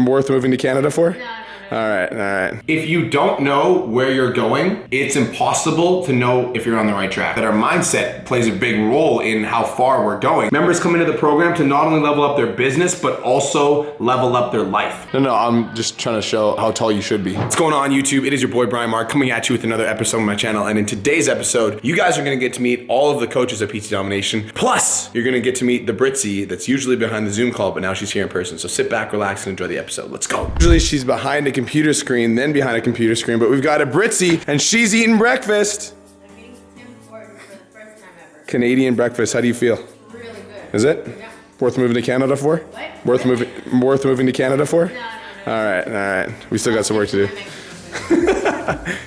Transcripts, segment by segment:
worth moving to Canada for? No. All right. If you don't know where you're going, it's impossible to know if you're on the right track. That our mindset plays a big role in how far we're going. Members come into the program to not only level up their business, but also level up their life. No, I'm just trying to show how tall you should be. What's going on, YouTube? It is your boy Brian Mark coming at you with another episode of my channel. And in today's episode, you guys are gonna get to meet all of the coaches at PT Domination. Plus, you're gonna get to meet the Britzy that's usually behind the Zoom call, but now she's here in person. So sit back, relax, and enjoy the episode. Let's go. Usually she's behind a computer screen, then behind a computer screen, but we've got a Britzy and she's eating breakfast. I'm eating Tim Hortons for the first time ever. Canadian breakfast, how do you feel? Really good. Is it? Yeah. Worth moving to Canada for? What? Worth moving to Canada for? No. All right. We still got some work to do.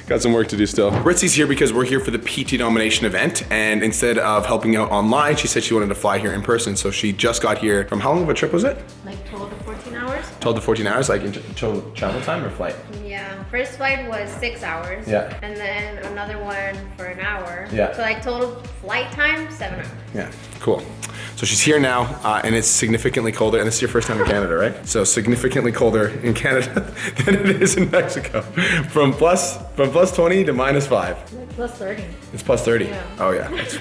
Got some work to do still. Britzy's here because we're here for the PT Domination event, and instead of helping out online, she said she wanted to fly here in person, so she just got here from how long of a trip was it? Like 12 to 14 hours? 12 to 14 hours, like in total travel time or flight? Yeah. First flight was 6 hours. Yeah. And then another one for an hour. Yeah. So like total flight time, 7 hours. Yeah, cool. So she's here now, and it's significantly colder, and this is your first time in Canada, right? So significantly colder in Canada than it is in Mexico. From plus 20 to -5. Like plus 30. It's plus 30. Yeah. Oh yeah, it's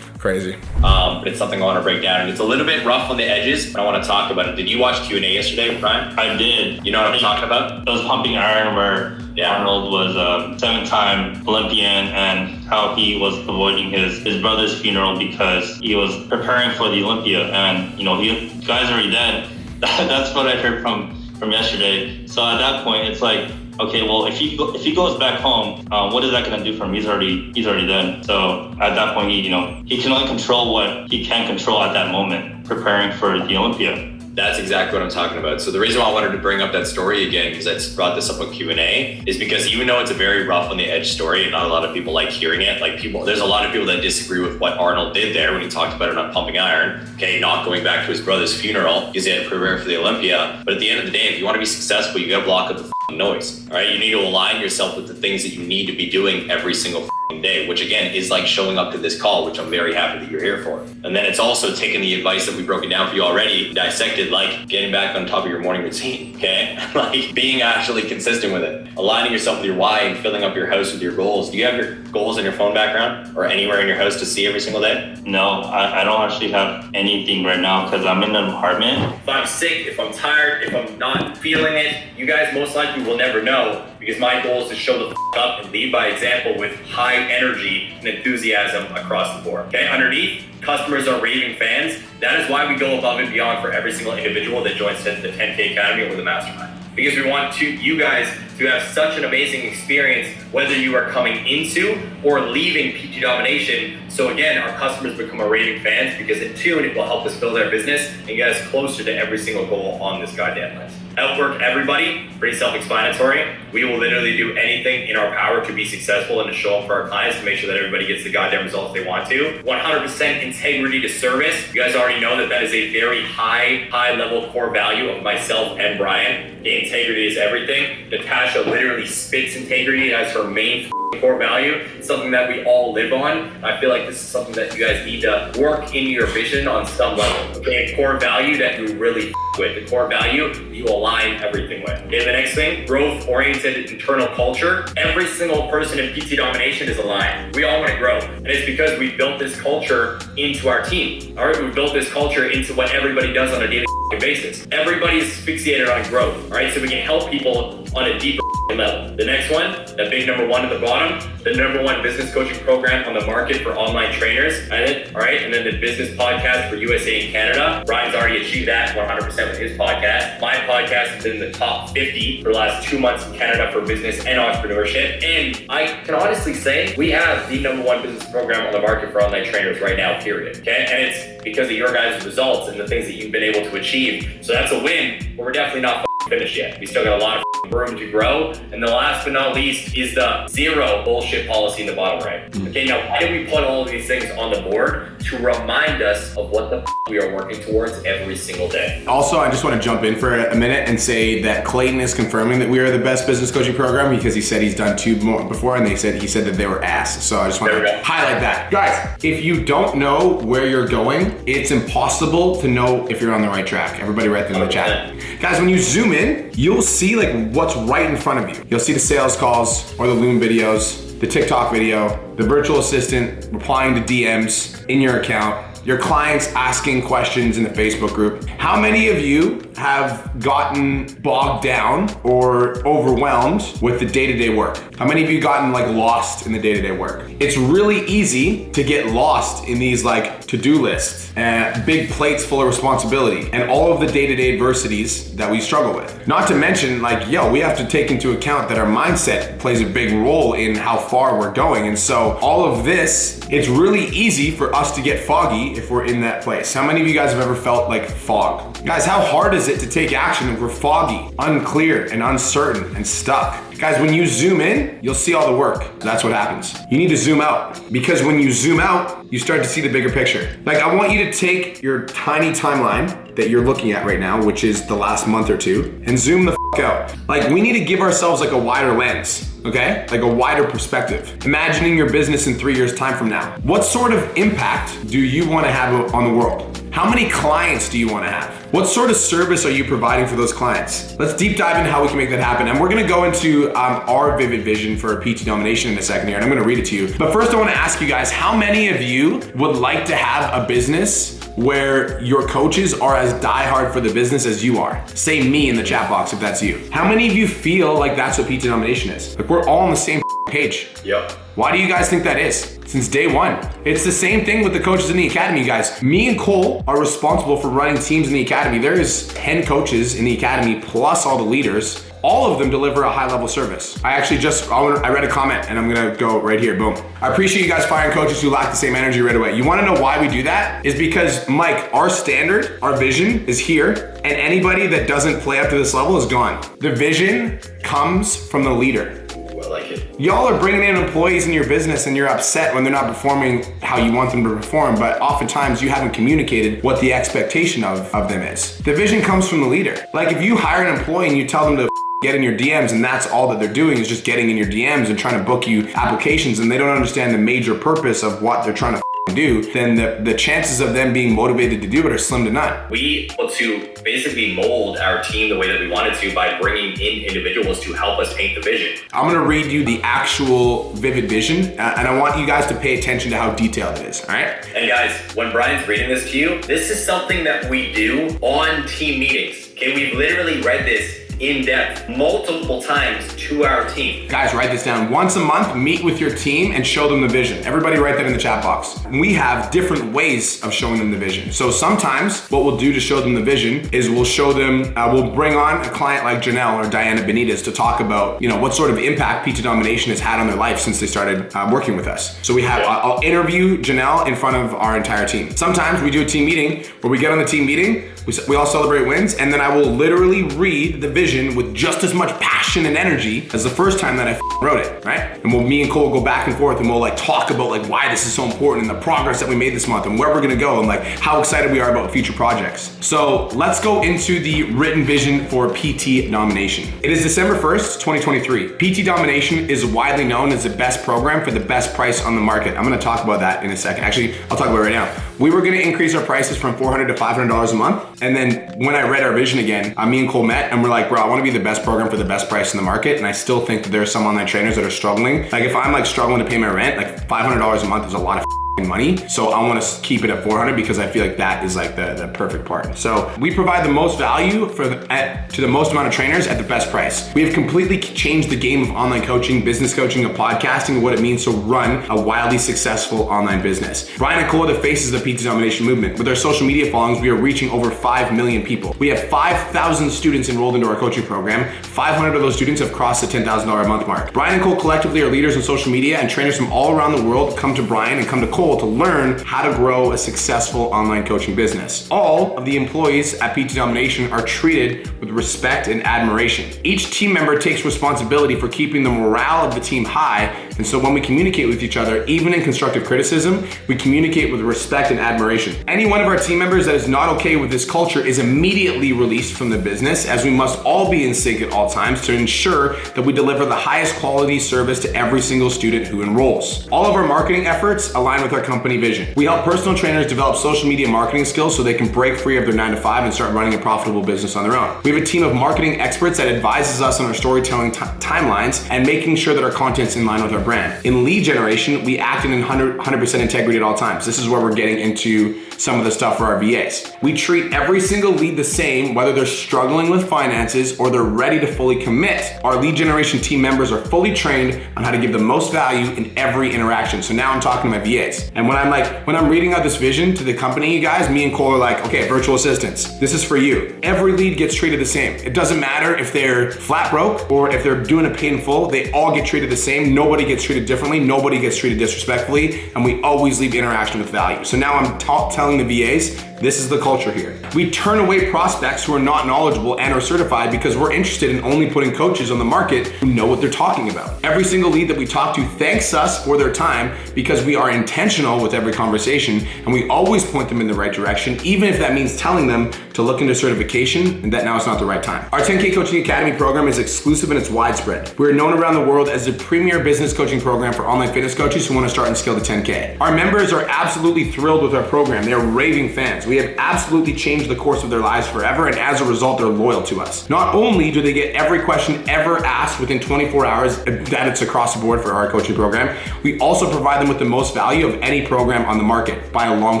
crazy. But it's something I want to break down, and it's a little bit rough on the edges, but I want to talk about it. Did you watch Q&A yesterday, Brian? I did. You know what I'm talking about? It was Pumping Iron, where Arnold was a 7-time Olympian, and how he was avoiding his brother's funeral because he was preparing for the Olympia, and the guy's already dead. That's what I heard from yesterday. So at that point, it's like, okay, well, if he goes back home, what is that gonna do for him? He's already dead. So at that point, he can only control what he can control at that moment, preparing for the Olympia. That's exactly what I'm talking about. So the reason why I wanted to bring up that story again, because I brought this up on Q&A, is because even though it's a very rough on the edge story, and not a lot of people like hearing it, there's a lot of people that disagree with what Arnold did there when he talked about it on Pumping Iron, okay, not going back to his brother's funeral because he had to prepare for the Olympia. But at the end of the day, if you want to be successful, you gotta block out the noise, all right? You need to align yourself with the things that you need to be doing every single day, which again is like showing up to this call, which I'm very happy that you're here for. And then it's also taking the advice that we've broken down for you already, dissected, like getting back on top of your morning routine, okay? Like being actually consistent with it, aligning yourself with your why and filling up your house with your goals. Do you have your goals in your phone background or anywhere in your house to see every single day? No, I don't actually have anything right now because I'm in an apartment. If I'm sick, if I'm tired, if I'm not feeling it, you guys most likely will never know, because my goal is to show the up and lead by example with high energy and enthusiasm across the board. Okay, underneath, customers are raving fans. That is why we go above and beyond for every single individual that joins the 10K Academy or the Mastermind. Because we want you guys to have such an amazing experience, whether you are coming into or leaving PT Domination. So again, our customers become our raving fans, because in tune, it will help us build our business and get us closer to every single goal on this goddamn list. Outwork everybody, pretty self-explanatory. We will literally do anything in our power to be successful and to show up for our clients to make sure that everybody gets the goddamn results they want to. 100% integrity to service. You guys already know that is a very high level core value of myself and Brian. The integrity is everything. Natasha literally spits integrity as her main core value. It's something that we all live on. I feel like this is something that you guys need to work into your vision on some level. Okay, a core value that you really with. The core value you align everything with. Okay, the next thing, growth-oriented internal culture. Every single person in PT Domination is aligned. We all want to grow. And it's because we built this culture into our team. All right, we built this culture into what everybody does on a daily basis. Everybody's fixated on growth. All right, so we can help people on a deeper level. The next one, that big number one at the bottom, the number one business coaching program on the market for online trainers. All right, and then the business podcast for USA and Canada. Brian's already achieved that 100% with his podcast. My podcast is in the top 50 for the last 2 months in Canada for business and entrepreneurship. And I can honestly say we have the number one business program on the market for online trainers right now, period. Okay, and it's because of your guys' results and the things that you've been able to achieve. So that's a win, but we're definitely not finished yet. We still got a lot of room to grow. And the last but not least is the zero bullshit policy in the bottom right. Okay, now why do we put all of these things on the board? To remind us of what the we are working towards every single day. Also, I just want to jump in for a minute and say that Clayton is confirming that we are the best business coaching program, because he said he's done 2 more before, and he said that they were ass. So I just want to highlight that. Guys, if you don't know where you're going, it's impossible to know if you're on the right track. Everybody write that in the chat. Guys, when you zoom in, you'll see like what's right in front of you. You'll see the sales calls or the Loom videos, the TikTok video, the virtual assistant replying to DMs in your account, your clients asking questions in the Facebook group. How many of you have gotten bogged down or overwhelmed with the day-to-day work? How many of you gotten like lost in the day-to-day work? It's really easy to get lost in these like to-do lists and big plates full of responsibility and all of the day-to-day adversities that we struggle with. Not to mention like, we have to take into account that our mindset plays a big role in how far we're going. And so all of this, it's really easy for us to get foggy if we're in that place. How many of you guys have ever felt like fog? Guys, how hard is it to take action if we're foggy, unclear, and uncertain and stuck? Guys, when you zoom in, you'll see all the work. That's what happens. You need to zoom out, because when you zoom out, you start to see the bigger picture. Like, I want you to take your tiny timeline that you're looking at right now, which is the last month or two, and zoom the out. Like, we need to give ourselves like a wider lens, okay? Like a wider perspective. Imagining your business in 3 years' time from now. What sort of impact do you want to have on the world? How many clients do you want to have? What sort of service are you providing for those clients? Let's deep dive into how we can make that happen. And we're going to go into our vivid vision for PT Domination in a second here, and I'm going to read it to you. But first, I want to ask you guys, how many of you would like to have a business where your coaches are as diehard for the business as you are? Say me in the chat box if that's you. How many of you feel like that's what PT Domination is? Like, we're all on the same page. Yep. Why do you guys think that is? Since day one. It's the same thing with the coaches in the academy, guys. Me and Cole are responsible for running teams in the academy. There is 10 coaches in the academy plus all the leaders. All of them deliver a high level service. I read a comment and I'm gonna go right here, boom. I appreciate you guys firing coaches who lack the same energy right away. You wanna know why we do that? Is because, Mike, our standard, our vision is here, and anybody that doesn't play up to this level is gone. The vision comes from the leader. I like it. Y'all are bringing in employees in your business and you're upset when they're not performing how you want them to perform, but oftentimes you haven't communicated what the expectation of them is. The vision comes from the leader. Like, if you hire an employee and you tell them to get in your DMs and that's all that they're doing is just getting in your DMs and trying to book you applications, and they don't understand the major purpose of what they're trying to do, then the chances of them being motivated to do it are slim to none. We able to basically mold our team the way that we wanted to by bringing in individuals to help us paint the vision. I'm gonna read you the actual vivid vision, and I want you guys to pay attention to how detailed it is, all right? And guys, when Brian's reading this to you, this is something that we do on team meetings. Okay, we've literally read this in depth multiple times to our team. Guys, write this down. Once a month, meet with your team and show them the vision. Everybody write that in the chat box. We have different ways of showing them the vision. So sometimes what we'll do to show them the vision is we'll show them, we'll bring on a client like Janelle or Diana Benitez to talk about, what sort of impact PT Domination has had on their life since they started working with us. So we have, I'll interview Janelle in front of our entire team. Sometimes we do a team meeting where we get on the team meeting, we all celebrate wins, and then I will literally read the vision with just as much passion and energy as the first time that I wrote it, right? And me and Cole will go back and forth and we'll talk about why this is so important and the progress that we made this month and where we're gonna go and how excited we are about future projects. So let's go into the written vision for PT Domination. It is December 1st, 2023. PT Domination is widely known as the best program for the best price on the market. I'm gonna talk about that in a second. Actually, I'll talk about it right now. We were gonna increase our prices from $400 to $500 a month. And then when I read our vision again, me and Cole met and we're like, bro, I wanna be the best program for the best price in the market. And I still think that there are some online trainers that are struggling. If I'm struggling to pay my rent, $500 a month is a lot of money. So I want to keep it at 400 because I feel like that is the perfect part. So we provide the most value to the most amount of trainers at the best price. We have completely changed the game of online coaching, business coaching, and podcasting, and what it means to run a wildly successful online business. Brian and Cole are the faces of the PT Domination movement. With our social media followings, we are reaching over 5 million people. We have 5,000 students enrolled into our coaching program. 500 of those students have crossed the $10,000 a month mark. Brian and Cole collectively are leaders in social media, and trainers from all around the world come to Brian and come to Cole to learn how to grow a successful online coaching business. All of the employees at PT Domination are treated with respect and admiration. Each team member takes responsibility for keeping the morale of the team high And so when we communicate with each other, even in constructive criticism, we communicate with respect and admiration. Any one of our team members that is not okay with this culture is immediately released from the business, as we must all be in sync at all times to ensure that we deliver the highest quality service to every single student who enrolls. All of our marketing efforts align with our company vision. We help personal trainers develop social media marketing skills so they can break free of their 9-to-5 and start running a profitable business on their own. We have a team of marketing experts that advises us on our storytelling timelines and making sure that our content's in line with our brand. In lead generation, we act in 100% integrity at all times. This is where we're getting into some of the stuff for our VAs. We treat every single lead the same, whether they're struggling with finances or they're ready to fully commit. Our lead generation team members are fully trained on how to give the most value in every interaction. So now I'm talking to my VAs. And when I'm reading out this vision to the company, you guys, me and Cole are like, okay, virtual assistants, this is for you. Every lead gets treated the same. It doesn't matter if they're flat broke or if they're doing a pay in full, they all get treated the same. Nobody gets treated differently. Nobody gets treated disrespectfully. And we always leave interaction with value. So now I'm telling the VAs, this is the culture here. We turn away prospects who are not knowledgeable and are certified because we're interested in only putting coaches on the market who know what they're talking about. Every single lead that we talk to thanks us for their time because we are intentional with every conversation and we always point them in the right direction, even if that means telling them to look into certification and that now is not the right time. Our 10K Coaching Academy program is exclusive and it's widespread. We're known around the world as the premier business coaching program for online fitness coaches who want to start and scale to 10K. Our members are absolutely thrilled with our program. They are raving fans. We have absolutely changed the course of their lives forever, and as a result, they're loyal to us. Not only do they get every question ever asked within 24 hours, that it's across the board for our coaching program, we also provide them with the most value of any program on the market by a long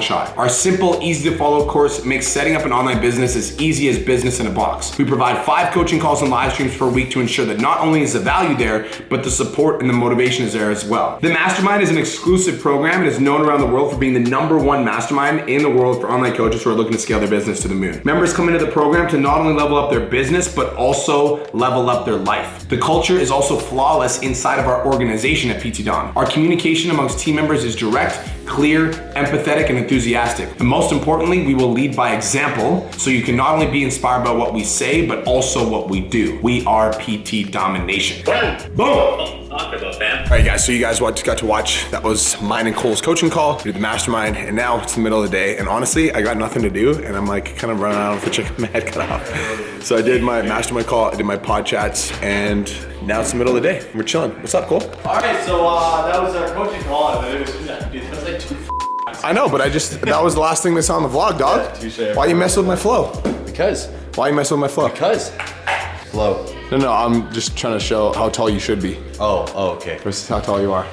shot. Our simple, easy to follow course makes setting up an online business as easy as business in a box. We provide 5 coaching calls and live streams per week to ensure that not only is the value there, but the support and the motivation is there as well. The Mastermind is an exclusive program and is known around the world for being the #1 mastermind in the world for online coaches who are looking to scale their business to the moon. Members come into the program to not only level up their business, but also level up their life. The culture is also flawless inside of our organization at PT Dom. Our communication amongst team members is direct, clear, empathetic, and enthusiastic. And most importantly, we will lead by example, so you can not only be inspired by what we say, but also what we do. We are PT Domination. Boom! Talk about that. All right, guys, so you guys got to watch, that was mine and Cole's coaching call. We did the mastermind, and now it's the middle of the day, and honestly, I got nothing to do, and I'm like kind of running around for chicken with my head cut off. So I did my mastermind call, I did my pod chats, and now it's the middle of the day. We're chilling. What's up, Cole? All right, so that was our coaching call. Dude, that was like 2 I know, but that was the last thing they saw on the vlog, dog. Yeah, touche, Why you messing with my flow? Because. Why you messing with my flow? Because. Flow. No, I'm just trying to show how tall you should be Oh, okay. versus how tall you are.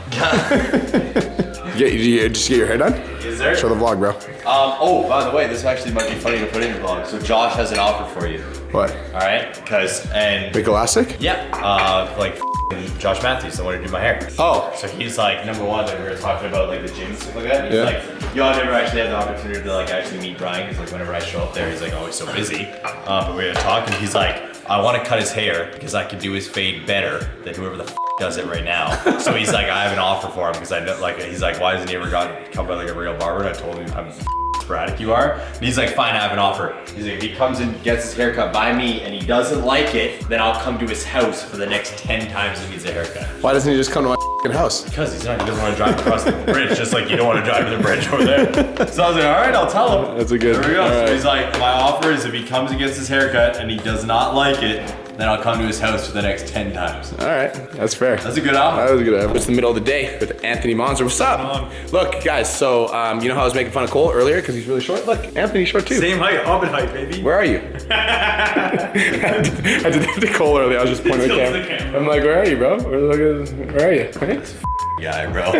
Did you just get your hair done? Is there? Show the vlog, bro. Oh, by the way, this actually might be funny to put in your vlog. So Josh has an offer for you. What? All right? Big elastic? Yeah, like Josh Matthews, the one who did my hair. Oh. So he's like, #1, like we were talking about like the gym and stuff like that. And he's Yeah. like, yo, I never actually had the opportunity to like actually meet Brian. He's like, whenever I show up there, he's like always so busy. But we were talking, he's like, I want to cut his hair because I can do his fade better than whoever the does it right now. So he's like, I have an offer for him because I know, like, he's like, why hasn't he ever come by like a real barber? And I told him how sporadic you are. And he's like, fine, I have an offer. He's like, if he comes and gets his haircut by me and he doesn't like it, then I'll come to his house for the next 10 times he needs a haircut. Why doesn't he just come to my house? Because he doesn't want to drive across the bridge, just like you don't want to drive to the bridge over there. So I was like, all right, I'll tell him. That's a good. There we go. All So right. he's like, my offer is if he comes and gets his haircut and he does not like it, then I'll come to his house for the next 10 times. All right, that's fair. That's a good offer. That was a good effort. It's the middle of the day with Anthony Monzer. What's up? Look, guys, so you know how I was making fun of Cole earlier because he's really short? Look, Anthony's short too. Same height, Hobbit height, baby. Where are you? I did that to Cole earlier. I was just pointing at the camera. I'm like, where are you, bro? Where are you? Okay. Yeah, bro.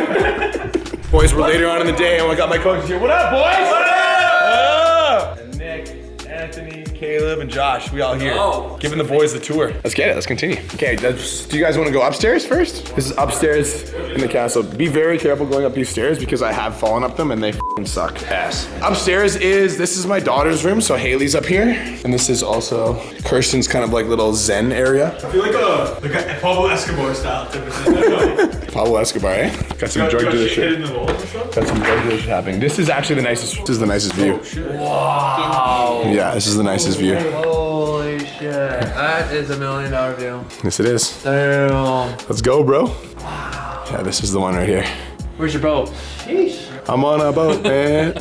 Boys, we're later on in the day and I got my coaches here. What up, boys? What up? And Nick, Anthony, Caleb, and Josh, we all here. Oh. Giving the boys the tour. Let's get it, let's continue. Okay, do you guys want to go upstairs first? This is upstairs in the castle. Be very careful going up these stairs because I have fallen up them and they f***ing suck ass. Upstairs this is my daughter's room, so Haley's up here. And this is also Kirsten's kind of like little zen area. I feel like a Pablo Escobar style type of thing. Pablo Escobar, eh? Got some drug dealer shit. in the walls and stuff. Got some drug dealer shit happening. This is actually the nicest view. Wow. Yeah, this is the nicest view. Holy shit. That is $1 million view. Yes, it is. Damn. Let's go, bro. Yeah, this is the one right here. Where's your boat? I'm on a boat, man.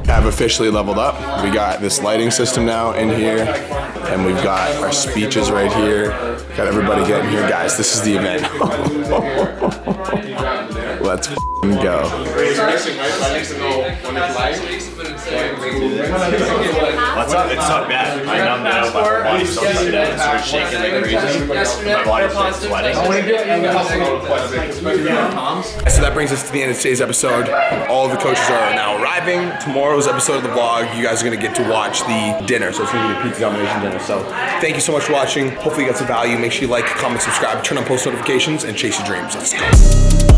Have officially leveled up. We got this lighting system now in here, and we've got our speeches right here. Got everybody getting here. Guys, this is the event. Let's go. What's up? It's not bad. I numbed out my whole body so shut down and started shaking like crazy. My body started sweating. So that brings us to the end of today's episode. All of the coaches are now arriving. Tomorrow's episode of the vlog, you guys are gonna get to watch the dinner. So it's gonna be the Pizza Domination dinner. So thank you so much for watching. Hopefully you got some value. Make sure you like, comment, subscribe, turn on post notifications, and chase your dreams. Let's go.